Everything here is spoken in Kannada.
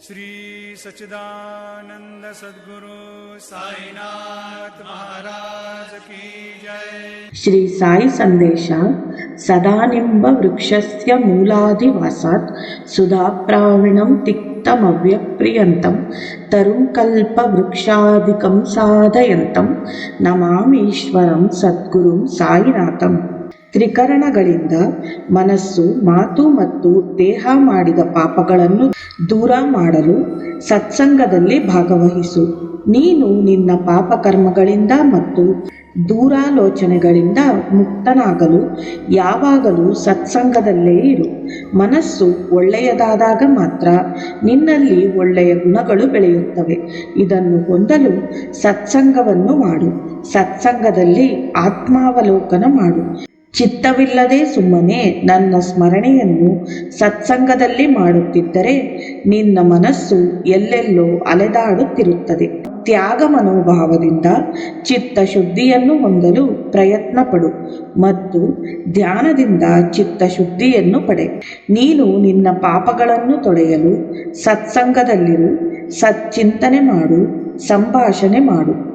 श्री सच्चिदानंद सद्गुरु साईनाथ महाराज की जय। श्री साई संदेश सदानिंब वृक्षस्य मूलादिवासात् सुधाप्राविणं तिक्तमव्यप्रियन्तं तरुं कल्पवृक्षादिकं साधयन्तं नमामीश्वरं सद्गुरुं साईनाथं। ತ್ರಿಕರಣಗಳಿಂದ ಮನಸ್ಸು, ಮಾತು ಮತ್ತು ದೇಹ ಮಾಡಿದ ಪಾಪಗಳನ್ನು ದೂರ ಮಾಡಲು ಸತ್ಸಂಗದಲ್ಲಿ ಭಾಗವಹಿಸು. ನೀನು ನಿನ್ನ ಪಾಪಕರ್ಮಗಳಿಂದ ಮತ್ತು ದೂರಾಲೋಚನೆಗಳಿಂದ ಮುಕ್ತನಾಗಲು ಯಾವಾಗಲೂ ಸತ್ಸಂಗದಲ್ಲೇ ಇರು. ಮನಸ್ಸು ಒಳ್ಳೆಯದಾದಾಗ ಮಾತ್ರ ನಿನ್ನಲ್ಲಿ ಒಳ್ಳೆಯ ಗುಣಗಳು ಬೆಳೆಯುತ್ತವೆ. ಇದನ್ನು ಹೊಂದಲು ಸತ್ಸಂಗವನ್ನು ಮಾಡು. ಸತ್ಸಂಗದಲ್ಲಿ ಆತ್ಮಾವಲೋಕನ ಮಾಡು. ಚಿತ್ತವಿಲ್ಲದೆ ಸುಮ್ಮನೆ ನನ್ನ ಸ್ಮರಣೆಯನ್ನು ಸತ್ಸಂಗದಲ್ಲಿ ಮಾಡುತ್ತಿದ್ದರೆ ನಿನ್ನ ಮನಸ್ಸು ಎಲ್ಲೆಲ್ಲೋ ಅಲೆದಾಡುತ್ತಿರುತ್ತದೆ. ತ್ಯಾಗ ಮನೋಭಾವದಿಂದ ಚಿತ್ತ ಶುದ್ಧಿಯನ್ನು ಹೊಂದಲು ಪ್ರಯತ್ನ ಪಡು ಮತ್ತು ಧ್ಯಾನದಿಂದ ಚಿತ್ತ ಶುದ್ಧಿಯನ್ನು ಪಡೆ. ನೀನು ನಿನ್ನ ಪಾಪಗಳನ್ನು ತೊಳೆಯಲು ಸತ್ಸಂಗದಲ್ಲಿರು. ಸಚ್ಚಿಂತನೆ ಮಾಡು, ಸಂಭಾಷಣೆ ಮಾಡು.